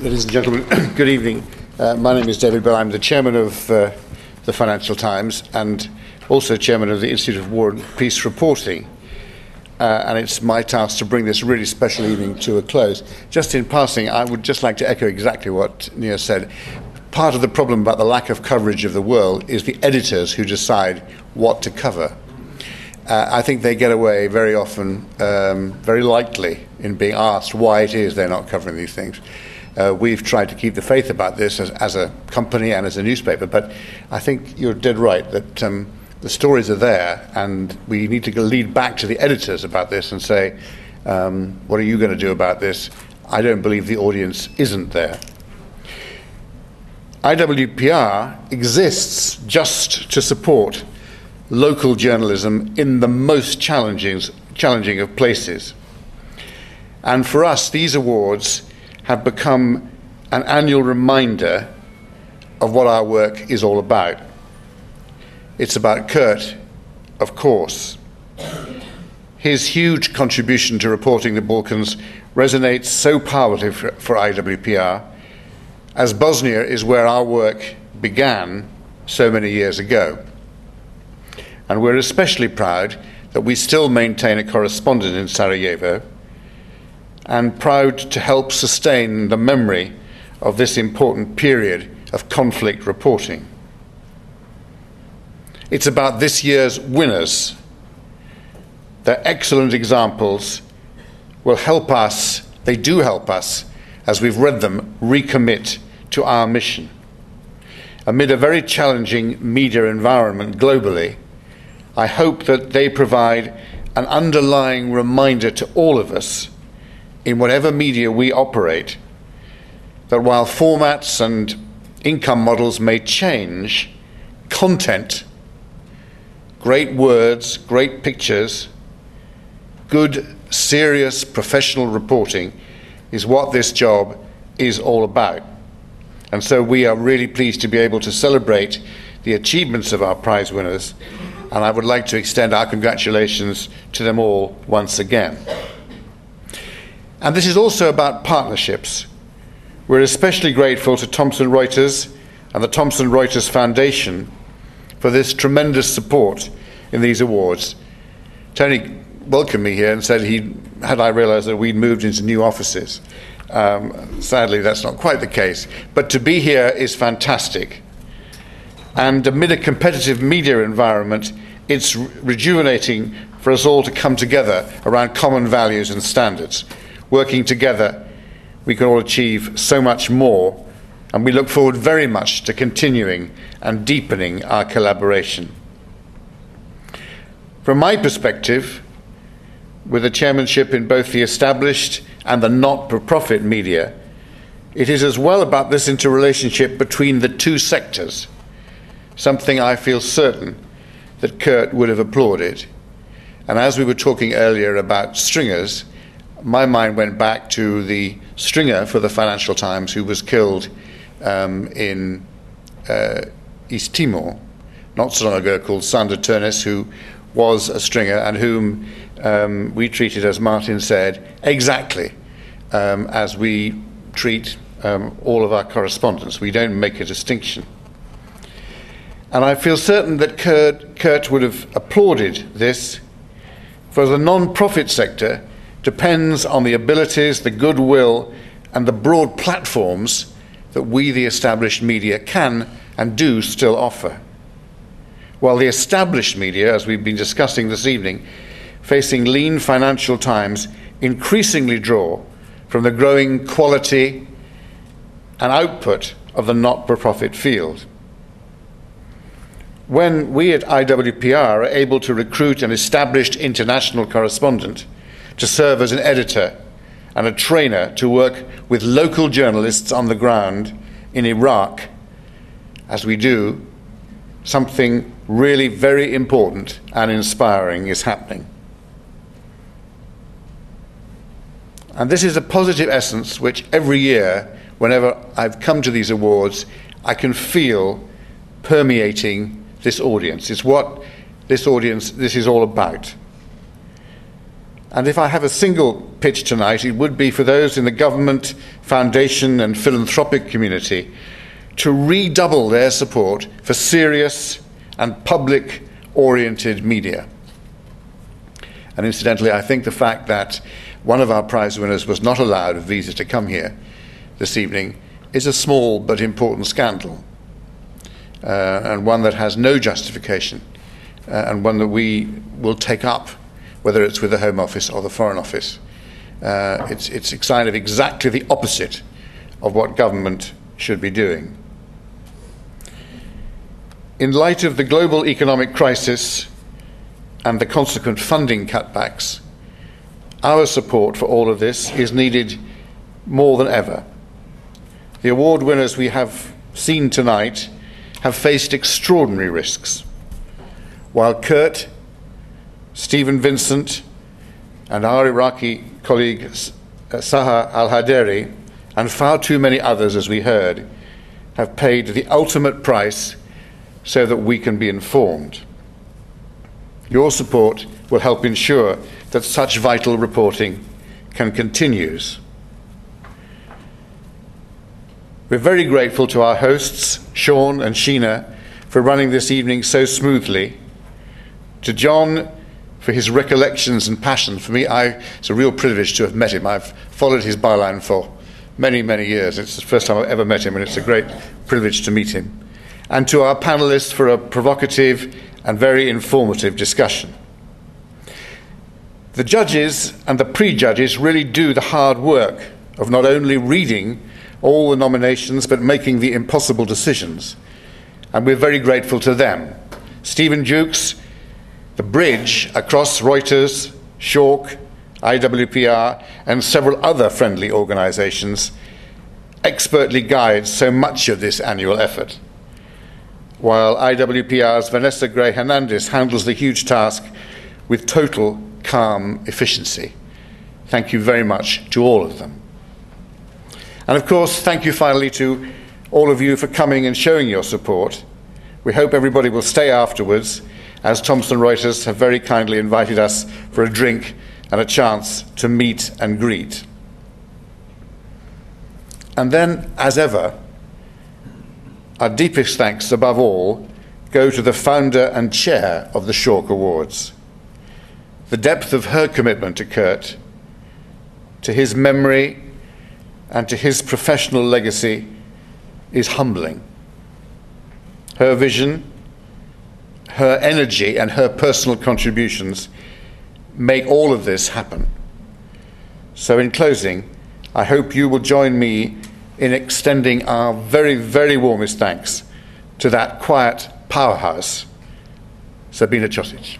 Ladies and gentlemen, good evening. My name is David Bell. I'm the chairman of the Financial Times and also chairman of the Institute of War and Peace Reporting. And it's my task to bring this really special evening to a close. Just in passing, I would just like to echo exactly what Nia said. Part of the problem about the lack of coverage of the world is the editors who decide what to cover. I think they get away very often, very lightly, in being asked why it is they're not covering these things. We've tried to keep the faith about this as a company and as a newspaper, but I think you're dead right that the stories are there, and we need to lead back to the editors about this and say, what are you going to do about this? I don't believe the audience isn't there. IWPR exists just to support local journalism in the most challenging of places. And for us, these awards have become an annual reminder of what our work is all about. It's about Kurt, of course. His huge contribution to reporting the Balkans resonates so powerfully for IWPR, as Bosnia is where our work began so many years ago. And we're especially proud that we still maintain a correspondent in Sarajevo, and proud to help sustain the memory of this important period of conflict reporting. It's about this year's winners. Their excellent examples will help us, they do help us, as we've read them, recommit to our mission. Amid a very challenging media environment globally, I hope that they provide an underlying reminder to all of us in whatever media we operate, that while formats and income models may change, content, great words, great pictures, good, serious, professional reporting is what this job is all about. And so we are really pleased to be able to celebrate the achievements of our prize winners, and I would like to extend our congratulations to them all once again. And this is also about partnerships. We're especially grateful to Thomson Reuters and the Thomson Reuters Foundation for this tremendous support in these awards. Tony welcomed me here and said had I realized that we'd moved into new offices. Sadly, that's not quite the case. But to be here is fantastic. And amid a competitive media environment, it's rejuvenating for us all to come together around common values and standards. Working together, we can all achieve so much more, and we look forward very much to continuing and deepening our collaboration. From my perspective, with a chairmanship in both the established and the not-for-profit media, it is as well about this interrelationship between the two sectors, something I feel certain that Kurt would have applauded. And as we were talking earlier about stringers, my mind went back to the stringer for the Financial Times who was killed in East Timor not so long ago, called Sander Turness, who was a stringer and whom we treated, as Martin said, exactly as we treat all of our correspondents. We don't make a distinction. And I feel certain that Kurt would have applauded this, for the non-profit sector depends on the abilities, the goodwill, and the broad platforms that we, the established media, can and do still offer. While the established media, as we've been discussing this evening, facing lean financial times, increasingly draw from the growing quality and output of the not-for-profit field. When we at IWPR are able to recruit an established international correspondent to serve as an editor and a trainer to work with local journalists on the ground in Iraq, as we do, something really very important and inspiring is happening. And this is a positive essence which every year, whenever I've come to these awards, I can feel permeating this audience. It's what this audience, this is all about. And if I have a single pitch tonight, it would be for those in the government, foundation and philanthropic community to redouble their support for serious and public-oriented media. And incidentally, I think the fact that one of our prize winners was not allowed a visa to come here this evening is a small but important scandal, and one that has no justification, and one that we will take up, whether it's with the Home Office or the Foreign Office. It's a sign of exactly the opposite of what government should be doing. In light of the global economic crisis and the consequent funding cutbacks, our support for all of this is needed more than ever. The award winners we have seen tonight have faced extraordinary risks, while Kurt, Stephen Vincent, and our Iraqi colleague Saha al-Haderi, and far too many others, as we heard, have paid the ultimate price so that we can be informed. Your support will help ensure that such vital reporting can continue. We're very grateful to our hosts, Sean and Sheena, for running this evening so smoothly, to John for his recollections and passion for me. It's a real privilege to have met him. I've followed his byline for many, many years. It's the first time I've ever met him, and it's a great privilege to meet him. And to our panelists for a provocative and very informative discussion. The judges and the pre-judges really do the hard work of not only reading all the nominations but making the impossible decisions, and we're very grateful to them. Stephen Jukes, the bridge across Reuters, Schork, IWPR and several other friendly organisations, expertly guides so much of this annual effort, while IWPR's Vanessa Gray Hernandez handles the huge task with total calm efficiency. Thank you very much to all of them. And of course, thank you finally to all of you for coming and showing your support. We hope everybody will stay afterwards, as Thomson Reuters have very kindly invited us for a drink and a chance to meet and greet. And then, as ever, our deepest thanks above all go to the founder and chair of the Schork Awards. The depth of her commitment to Kurt, to his memory and to his professional legacy is humbling. Her vision, her energy and her personal contributions make all of this happen. So in closing, I hope you will join me in extending our very, very warmest thanks to that quiet powerhouse, Sabina Čosić.